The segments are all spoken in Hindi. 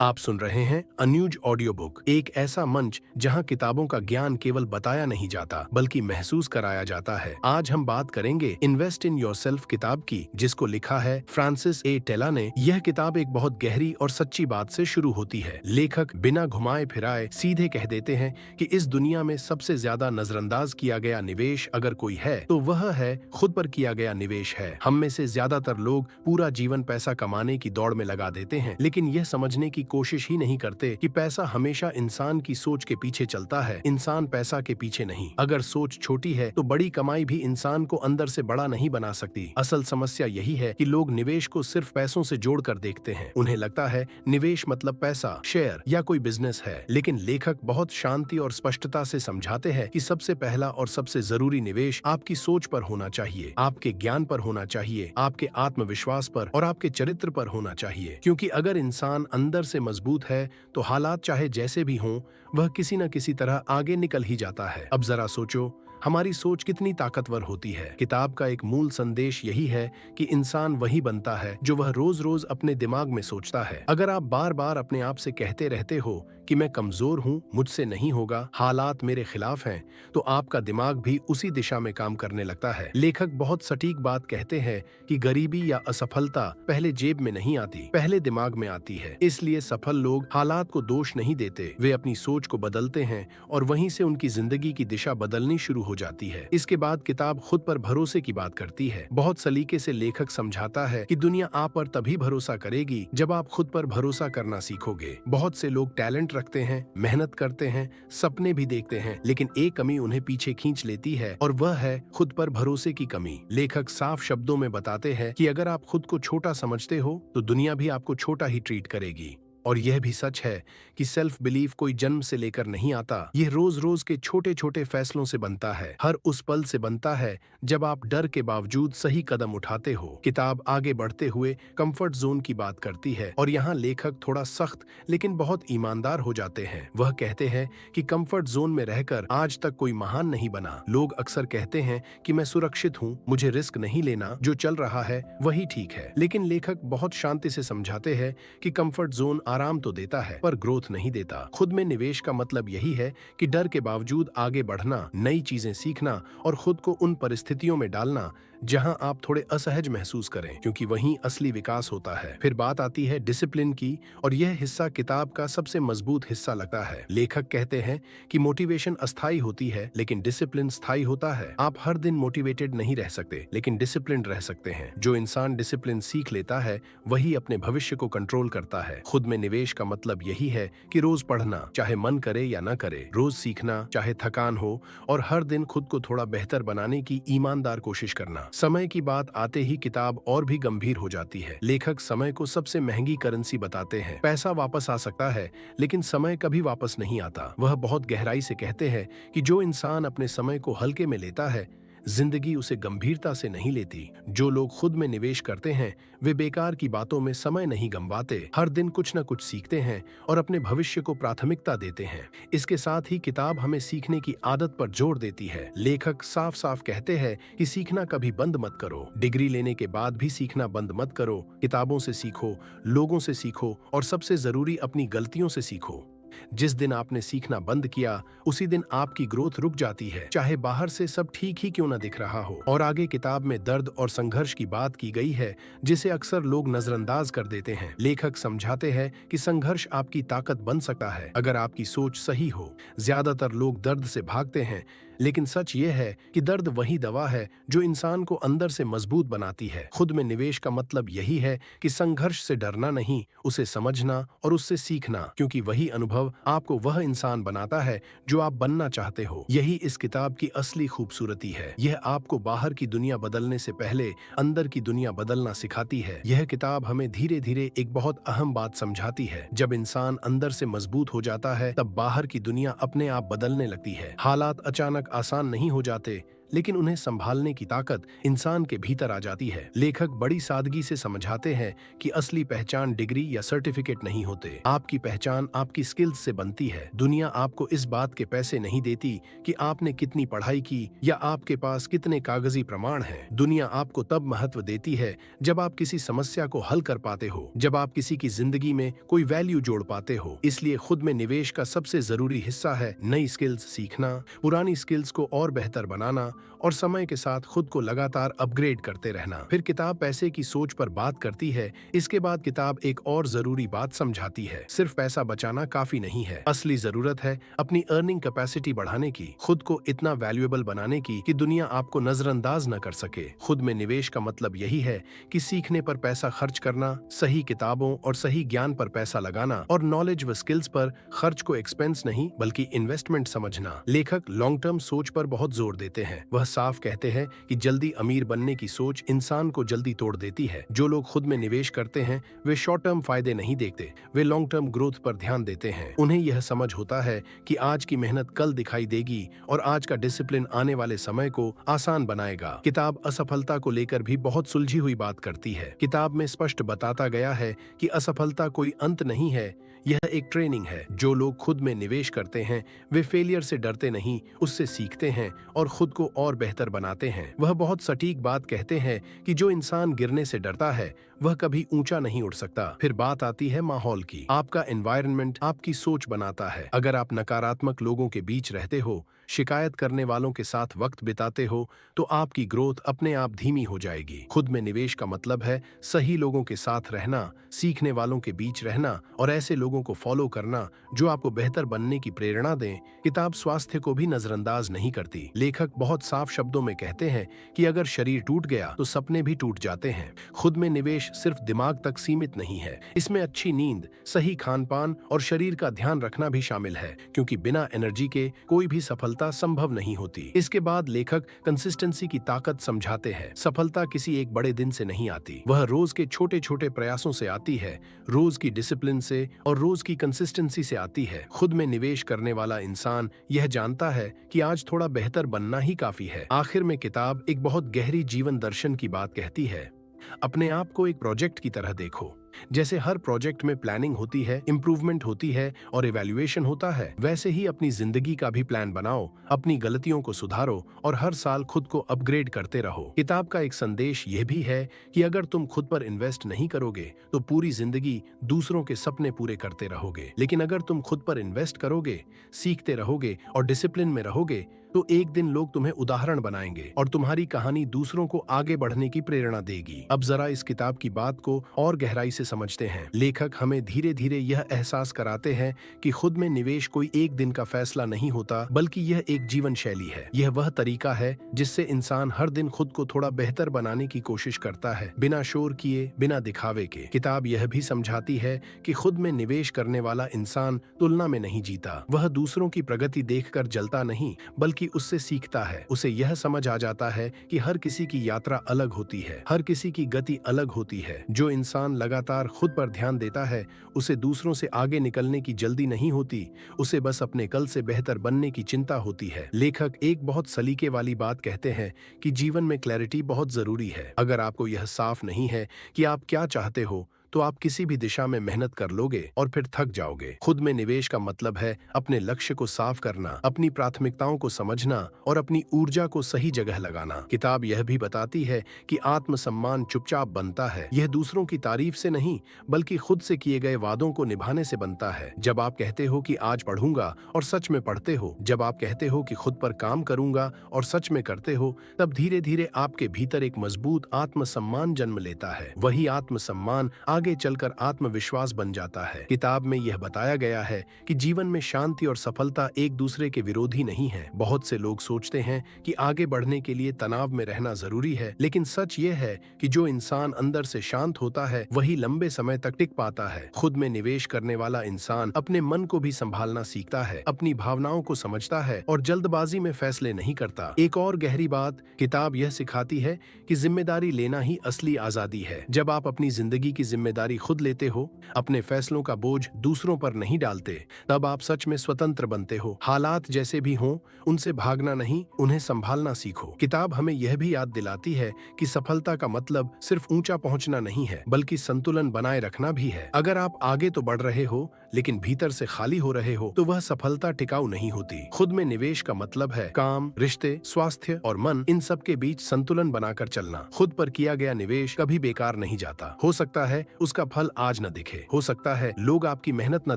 आप सुन रहे हैं अन्यूज ऑडियो बुक, एक ऐसा मंच जहां किताबों का ज्ञान केवल बताया नहीं जाता बल्कि महसूस कराया जाता है। आज हम बात करेंगे इन्वेस्ट इन योरसेल्फ किताब की, जिसको लिखा है फ्रांसिस ए टेला ने। यह किताब एक बहुत गहरी और सच्ची बात से शुरू होती है। लेखक बिना घुमाए फिराए सीधे कह देते हैं कि इस दुनिया में सबसे ज्यादा नजरअंदाज किया गया निवेश अगर कोई है तो वह है खुद पर किया गया निवेश है। हम में से ज्यादातर लोग पूरा जीवन पैसा कमाने की दौड़ में लगा देते हैं, लेकिन यह समझने की कोशिश ही नहीं करते कि पैसा हमेशा इंसान की सोच के पीछे चलता है, इंसान पैसा के पीछे नहीं। अगर सोच छोटी है तो बड़ी कमाई भी इंसान को अंदर से बड़ा नहीं बना सकती। असल समस्या यही है कि लोग निवेश को सिर्फ पैसों से जोड़कर देखते हैं। उन्हें लगता है निवेश मतलब पैसा, शेयर या कोई बिजनेस है। लेकिन लेखक बहुत शांति और स्पष्टता से समझाते हैं कि सबसे पहला और सबसे जरूरी निवेश आपकी सोच पर होना चाहिए, आपके ज्ञान पर होना चाहिए, आपके आत्मविश्वास पर और आपके चरित्र पर होना चाहिए। क्योंकि अगर इंसान अंदर से मजबूत है तो हालात चाहे जैसे भी हों, वह किसी न किसी तरह आगे निकल ही जाता है। अब जरा सोचो, हमारी सोच कितनी ताकतवर होती है। किताब का एक मूल संदेश यही है कि इंसान वही बनता है जो वह रोज रोज अपने दिमाग में सोचता है। अगर आप बार बार अपने आप से कहते रहते हो कि मैं कमजोर हूँ, मुझसे नहीं होगा, हालात मेरे खिलाफ हैं, तो आपका दिमाग भी उसी दिशा में काम करने लगता है। लेखक बहुत सटीक बात कहते हैं कि गरीबी या असफलता पहले जेब में नहीं आती, पहले दिमाग में आती है। इसलिए सफल लोग हालात को दोष नहीं देते, वे अपनी सोच को बदलते हैं और वहीं से उनकी जिंदगी की दिशा बदलनी शुरू हो जाती है। इसके बाद किताब खुद पर भरोसे की बात करती है। बहुत सलीके से लेखक समझाता है कि दुनिया आप पर तभी भरोसा करेगी जब आप खुद पर भरोसा करना सीखोगे। बहुत से लोग टैलेंट रखते हैं, मेहनत करते हैं, सपने भी देखते हैं, लेकिन एक कमी उन्हें पीछे खींच लेती है और वह है खुद पर भरोसे की कमी। लेखक साफ शब्दों में बताते हैं कि अगर आप खुद को छोटा समझते हो तो दुनिया भी आपको छोटा ही ट्रीट करेगी। और यह भी सच है कि सेल्फ बिलीफ कोई जन्म से लेकर नहीं आता, यह रोज रोज के छोटे छोटे फैसलों से बनता है। हर उस पल से बनता है जब आप डर के बावजूद सही कदम उठाते हो। किताब आगे बढ़ते हुए कंफर्ट जोन की बात करती है और यहाँ लेखक थोड़ा सख्त लेकिन बहुत ईमानदार हो जाते हैं। वह कहते हैं कि कंफर्ट जोन में रहकर आज तक कोई महान नहीं बना। लोग अक्सर कहते हैं कि मैं सुरक्षित हूँ, मुझे रिस्क नहीं लेना, जो चल रहा है वही ठीक है। लेकिन लेखक बहुत शांति से समझाते हैं कि कंफर्ट जोन आराम तो देता है पर ग्रोथ नहीं देता। खुद में निवेश का मतलब यही है कि डर के बावजूद आगे बढ़ना, नई चीजें सीखना और खुद को उन परिस्थितियों में डालना जहां आप थोड़े असहज महसूस करें, क्योंकि वहीं असली विकास होता है। फिर बात आती है डिसिप्लिन की और यह हिस्सा किताब का सबसे मजबूत हिस्सा लगता है। लेखक कहते हैं कि मोटिवेशन अस्थायी होती है लेकिन डिसिप्लिन स्थायी होता है। आप हर दिन मोटिवेटेड नहीं रह सकते लेकिन डिसिप्लिन रह सकते हैं। जो इंसान डिसिप्लिन सीख लेता है वही अपने भविष्य को कंट्रोल करता है। खुद में निवेश का मतलब यही है कि रोज पढ़ना, चाहे मन करे या न करे, रोज सीखना चाहे थकान हो, और हर दिन खुद को थोड़ा बेहतर बनाने की ईमानदार कोशिश करना। समय की बात आते ही किताब और भी गंभीर हो जाती है। लेखक समय को सबसे महंगी करेंसी बताते हैं। पैसा वापस आ सकता है लेकिन समय कभी वापस नहीं आता। वह बहुत गहराई से कहते हैं कि जो इंसान अपने समय को हल्के में लेता है, जिंदगी उसे गंभीरता से नहीं लेती। जो लोग खुद में निवेश करते हैं वे बेकार की बातों में समय नहीं गंवाते, हर दिन कुछ न कुछ सीखते हैं और अपने भविष्य को प्राथमिकता देते हैं। इसके साथ ही किताब हमें सीखने की आदत पर जोर देती है। लेखक साफ साफ कहते हैं कि सीखना कभी बंद मत करो। डिग्री लेने के बाद भी सीखना बंद मत करो। किताबों से सीखो, लोगों से सीखो और सबसे जरूरी अपनी गलतियों से सीखो। जिस दिन आपने सीखना बंद किया उसी दिन आपकी ग्रोथ रुक जाती है, चाहे बाहर से सब ठीक ही क्यों न दिख रहा हो। और आगे किताब में दर्द और संघर्ष की बात की गई है जिसे अक्सर लोग नजरअंदाज कर देते हैं। लेखक समझाते हैं कि संघर्ष आपकी ताकत बन सकता है अगर आपकी सोच सही हो। ज्यादातर लोग दर्द से भागते हैं लेकिन सच ये है कि दर्द वही दवा है जो इंसान को अंदर से मजबूत बनाती है। खुद में निवेश का मतलब यही है कि संघर्ष से डरना नहीं, उसे समझना और उससे सीखना, क्योंकि वही अनुभव आपको वह इंसान बनाता है जो आप बनना चाहते हो। यही इस किताब की असली खूबसूरती है। यह आपको बाहर की दुनिया बदलने से पहले अंदर की दुनिया बदलना सिखाती है। यह किताब हमें धीरे धीरे एक बहुत अहम बात समझाती है। जब इंसान अंदर से मजबूत हो जाता है तब बाहर की दुनिया अपने आप बदलने लगती है। हालात अचानक आसान नहीं हो जाते लेकिन उन्हें संभालने की ताकत इंसान के भीतर आ जाती है। लेखक बड़ी सादगी से समझाते हैं कि असली पहचान डिग्री या सर्टिफिकेट नहीं होते। आपकी पहचान आपकी स्किल्स से बनती है। दुनिया आपको इस बात के पैसे नहीं देती कि आपने कितनी पढ़ाई की या आपके पास कितने कागजी प्रमाण हैं। दुनिया आपको तब महत्व देती है जब आप किसी समस्या को हल कर पाते हो, जब आप किसी की जिंदगी में कोई वैल्यू जोड़ पाते हो। इसलिए खुद में निवेश का सबसे जरूरी हिस्सा है नई स्किल्स सीखना, पुरानी स्किल्स को और बेहतर बनाना और समय के साथ खुद को लगातार अपग्रेड करते रहना। फिर किताब पैसे की सोच पर बात करती है। इसके बाद किताब एक और जरूरी बात समझाती है, सिर्फ पैसा बचाना काफी नहीं है। असली जरूरत है अपनी अर्निंग कैपेसिटी बढ़ाने की, खुद को इतना वैल्यूएबल बनाने की कि दुनिया आपको नजरअंदाज न कर सके। खुद में निवेश का मतलब यही है कि सीखने पर पैसा खर्च करना, सही किताबों और सही ज्ञान पर पैसा लगाना और नॉलेज व स्किल्स पर खर्च को एक्सपेंस नहीं बल्कि इन्वेस्टमेंट समझना। लेखक लॉन्ग टर्म सोच पर बहुत जोर देते हैं। वह साफ कहते हैं कि जल्दी अमीर बनने की सोच इंसान को जल्दी तोड़ देती है। जो लोग खुद में निवेश करते हैं वे शॉर्ट टर्म फायदे नहीं देखते, वे लॉन्ग टर्म ग्रोथ पर ध्यान देते हैं। उन्हें यह समझ होता है कि आज की मेहनत कल दिखाई देगी और आज का डिसिप्लिन आने वाले समय को आसान बनाएगा। किताब असफलता को लेकर भी बहुत सुलझी हुई बात करती है। किताब में स्पष्ट बताता गया है कि असफलता कोई अंत नहीं है, यह एक ट्रेनिंग है। जो लोग खुद में निवेश करते हैं वे फेलियर से डरते नहीं, उससे सीखते हैं और खुद को और बेहतर बनाते हैं। वह बहुत सटीक बात कहते हैं कि जो इंसान गिरने से डरता है वह कभी ऊंचा नहीं उठ सकता। फिर बात आती है माहौल की। आपका एनवायरनमेंट आपकी सोच बनाता है। अगर आप नकारात्मक लोगों के बीच रहते हो, शिकायत करने वालों के साथ वक्त बिताते हो, तो आपकी ग्रोथ अपने आप धीमी हो जाएगी। खुद में निवेश का मतलब है सही लोगों के साथ रहना, सीखने वालों के बीच रहना और ऐसे लोगों को फॉलो करना जो आपको बेहतर बनने की प्रेरणा दें। किताब स्वास्थ्य को भी नजरअंदाज नहीं करती। लेखक बहुत साफ शब्दों में कहते हैं कि अगर शरीर टूट गया तो सपने भी टूट जाते हैं। खुद में निवेश सिर्फ दिमाग तक सीमित नहीं है, इसमें अच्छी नींद, सही खान-पान और शरीर का ध्यान रखना भी शामिल है, क्योंकि बिना एनर्जी के कोई भी सफलता संभव नहीं होती। इसके बाद लेखक कंसिस्टेंसी की ताकत समझाते हैं। सफलता किसी एक बड़े दिन से नहीं आती, वह रोज के छोटे छोटे प्रयासों से आती है, रोज की डिसिप्लिन से और रोज की कंसिस्टेंसी से आती है। खुद में निवेश करने वाला इंसान यह जानता है कि आज थोड़ा बेहतर बनना ही काफी है। आखिर में किताब एक बहुत गहरी जीवन दर्शन की बात कहती है। अपने आप को एक प्रोजेक्ट की तरह देखो। जैसे हर प्रोजेक्ट में प्लानिंग होती है, इम्प्रूवमेंट होती है और इवैल्यूएशन होता है, वैसे ही अपनी जिंदगी का भी प्लान बनाओ, अपनी गलतियों को सुधारो और हर साल खुद को अपग्रेड करते रहो। किताब का एक संदेश यह भी है कि अगर तुम खुद पर इन्वेस्ट नहीं करोगे तो पूरी जिंदगी दूसरों के सपने पूरे करते रहोगे, लेकिन अगर तुम खुद पर इन्वेस्ट करोगे, सीखते रहोगे और डिसिप्लिन में रहोगे तो एक दिन लोग तुम्हें उदाहरण बनाएंगे और तुम्हारी कहानी दूसरों को आगे बढ़ने की प्रेरणा देगी। अब जरा इस किताब की बात को और गहराई से समझते हैं। लेखक हमें धीरे धीरे यह एहसास कराते हैं कि खुद में निवेश कोई एक दिन का फैसला नहीं होता, बल्कि यह एक जीवन शैली है। यह वह तरीका है जिससे इंसान हर दिन खुद को थोड़ा बेहतर बनाने की कोशिश करता है, बिना शोर किए, बिना दिखावे के। किताब यह भी समझाती है कि खुद में निवेश करने वाला इंसान तुलना में नहीं जीता। वह दूसरों की प्रगति देखकर जलता नहीं, बल्कि कि उससे सीखता है। उसे यह समझ आ जाता है कि हर किसी की यात्रा अलग होती है, हर किसी की गति अलग होती है। जो इंसान लगातार खुद पर ध्यान देता है उसे दूसरों से आगे निकलने की जल्दी नहीं होती, उसे बस अपने कल से बेहतर बनने की चिंता होती है। लेखक एक बहुत सलीके वाली बात कहते हैं कि जीवन में क्लैरिटी बहुत जरूरी है। अगर आपको यह साफ नहीं है कि आप क्या चाहते हो तो आप किसी भी दिशा में मेहनत कर लोगे और फिर थक जाओगे। खुद में निवेश का मतलब है अपने लक्ष्य को साफ करना, अपनी प्राथमिकताओं को समझना और अपनी ऊर्जा को सही जगह लगाना। किताब यह भी बताती है कि आत्मसम्मान चुपचाप बनता है। यह दूसरों की तारीफ से नहीं बल्कि खुद से किए गए वादों को निभाने से बनता है। जब आप कहते हो कि आज पढ़ूंगा और सच में पढ़ते हो, जब आप कहते हो कि खुद पर काम करूंगा और सच में करते हो, तब धीरे धीरे आपके भीतर एक मजबूत आत्मसम्मान जन्म लेता है। वही आत्मसम्मान आगे चलकर आत्मविश्वास बन जाता है। किताब में यह बताया गया है कि जीवन में शांति और सफलता एक दूसरे के विरोधी नहीं है। बहुत से लोग सोचते हैं कि आगे बढ़ने के लिए तनाव में रहना जरूरी है, लेकिन सच यह है कि जो इंसान अंदर से शांत होता है वही लंबे समय तक टिक पाता है। खुद में निवेश करने वाला इंसान अपने मन को भी संभालना सीखता है, अपनी भावनाओं को समझता है और जल्दबाजी में फैसले नहीं करता। एक और गहरी बात किताब यह सिखाती है कि जिम्मेदारी लेना ही असली आजादी है। जब आप अपनी जिंदगी की जिम्मेदारी जिम्मेदारी खुद लेते हो, अपने फैसलों का बोझ दूसरों पर नहीं डालते, तब आप सच में स्वतंत्र बनते हो। हालात जैसे भी हों, उनसे भागना नहीं, उन्हें संभालना सीखो। किताब हमें यह भी याद दिलाती है कि सफलता का मतलब सिर्फ ऊंचा पहुंचना नहीं है, बल्कि संतुलन बनाए रखना भी है। अगर आप आगे तो बढ़ रहे हो, लेकिन भीतर से खाली हो रहे हो, तो वह सफलता टिकाऊ नहीं होती। खुद में निवेश का मतलब है काम, रिश्ते, स्वास्थ्य और मन, इन सब के बीच संतुलन बनाकर चलना। खुद पर किया गया निवेश कभी बेकार नहीं जाता। हो सकता है उसका फल आज न दिखे, हो सकता है लोग आपकी मेहनत न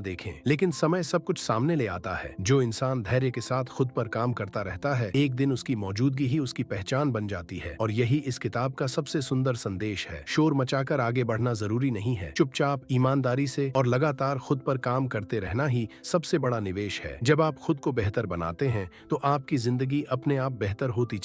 देखें, लेकिन समय सब कुछ सामने ले आता है। जो इंसान धैर्य के साथ खुद पर काम करता रहता है, एक दिन उसकी मौजूदगी ही उसकी पहचान बन जाती है। और यही इस किताब का सबसे सुंदर संदेश है। शोर मचाकर आगे बढ़ना जरूरी नहीं है, चुपचाप, ईमानदारी से और लगातार खुद पर काम करते रहना ही सबसे बड़ा निवेश है। जब आप खुद को बेहतर बनाते हैं, तो आपकी जिंदगी अपने आप बेहतर होती